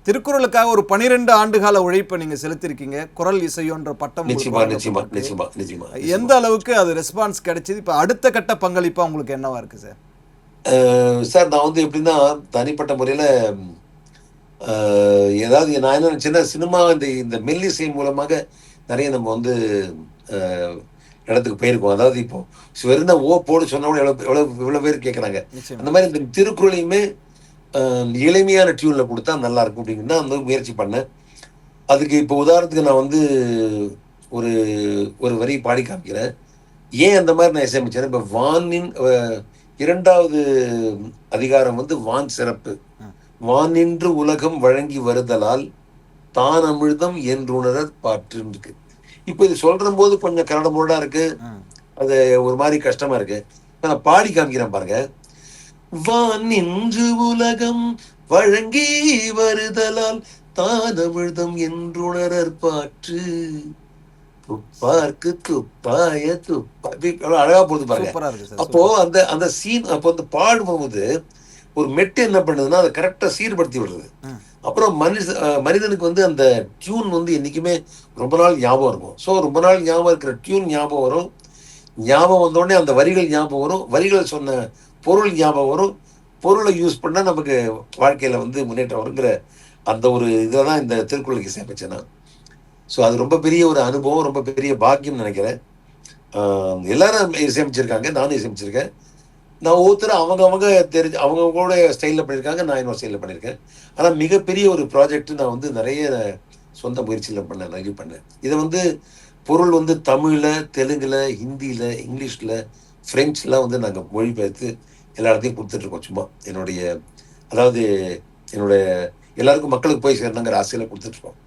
திருக்குறளுக்காக ஒரு 12 ஆண்டுகால உழைப்பை நீங்க செலுத்திருக்கீங்க. குரல் இசையோன்ற பட்டம் உங்களுக்கு நிச்சயமா நிச்சயமா வழங்கப்பட்டிருக்கு. நிச்சயமா நிச்சயமா எந்த நிச்சயமா. அளவுக்கு அது ரெஸ்பான்ஸ் கிடைச்சது? இப்ப அடுத்த கட்ட பங்களிப்பா உங்களுக்கு என்னவா இருக்கு சார்? சார் நான் வந்து எப்படின்னா, தனிப்பட்ட முறையில ஏதாவது நான் என்ன நினைச்சேன்னா, சினிமா இந்த இந்த மெல்லிசை மூலமாக நெறைய நம்ம வந்து அ இடத்துக்கு போயிருக்கோம். அதாவது இப்போ வெறும்னா ஓ போடு சொன்னா கூட எவ்வளோ பேர் கேட்கறாங்க. நிச்சயமா. அந்த மாரி இந்த திருக்குறளையுமே அ எளிமையான டியூன்ல குடுத்தா நல்லாருக்கும் அப்படின்னு தான் வந்து முயற்சி பண்ணேன். அதுக்கு இப்போ உதாரணத்துக்கு நான் வந்து ஒரு ஒரு வரி பாடி காமிக்கிறேன். ஏன் அந்த மாரி நான் இசையமைச்சேன்னா, இப்ப வானின் 2வது அதிகாரம் வந்து வான் சிறப்பு. ம். "வானின்று உலகம் வழங்கி வருதலால், தான் அமிழ்தம் என்றுணரற் பாற்றுன்னு" இருக்கு. இப்ப இது சொல்றம்போது கொஞ்சம் கரடுமுரடா இருக்கு. ம். அது ஒரு மாரி கஷ்டமா இருக்கு. இப்ப நான் பாடி காமிக்கிறேன் பாருங்க. "வானின்று உலகம் வழங்கி வருதலால், தான் அமிழ்தம் என்றுணரற் பாற்று. துப்பார்க்கு துப்பாய எவ்வளவு அழகா போகுது பாருங்க. சூப்பரா இருக்கு சார். அப்போ சூப்பர். அந்த அந்த சீன் அப்போ வந்து பாடும்போது ஒரு மெட்டு என்ன பண்ணுதுன்னா, அத கரெக்ட்டா சீர்படுத்தி விடுது. ம். அப்புறம் மனிதனுக்கு வந்து அந்த டியூன் வந்து என்னைக்குமே ரொம்ப நாள் ஞாபகம் இருக்கும். ஸோ ரொம்ப நாள் ஞாபகம் இருக்கிற டியூன் ஞாபகம் வரும். ஞாபகம் வந்தோனே அந்த வரிகள் ஞாபகம் வரும். வரிகள் சொன்ன பொருள் ஞாபகம் வரும். பொருள யூஸ் பண்ணா நமக்கு வாழ்க்கையில வந்து முன்னேற்றம் வருங்கிற அந்த ஒரு இத தான் இந்த திருக்குறளுக்கு இசையமைச்சேன் நான். ஸோ அது ரொம்ப பெரிய ஒரு அனுபவம், ரொம்ப பெரிய பாக்கியம்னு நெனைக்கிறேன். ஆ எல்லாரும் இசையமைச்சிருக்காங்க. நானும் இசையமைச்சிருக்கேன். நான் ஒவ்வொருத்தரும் அவங்க தெரிஞ்சு அவங்கவங்களோட ஸ்டைல்ல பண்ணியிருக்காங்க. நான் என்னோட ஸ்டைல்ல பண்ணியிருக்கேன். ஆனா மிகப்பெரிய ஒரு ப்ராஜெக்ட் நான் வந்து நெறைய சொந்த முயற்சியில பண்ணேன். நிறைய பண்ணேன். இத வந்து பொருள் வந்து தமிழ்ல, தெலுங்குல, ஹிந்தியில, இங்கிலீஷ்ல, பிரெஞ்சுலாம் வந்து நாங்க மொழிபெயர்த்து எல்லா இடத்தையும் குடுத்துட்டுருக்கோம் சும்மா. என்னுடைய அதாவது என்னோட எல்லாருக்கும் மக்களுக்கு போய் சேரணுங்கிற ஆசையில குடுத்துட்டுருக்கோம்.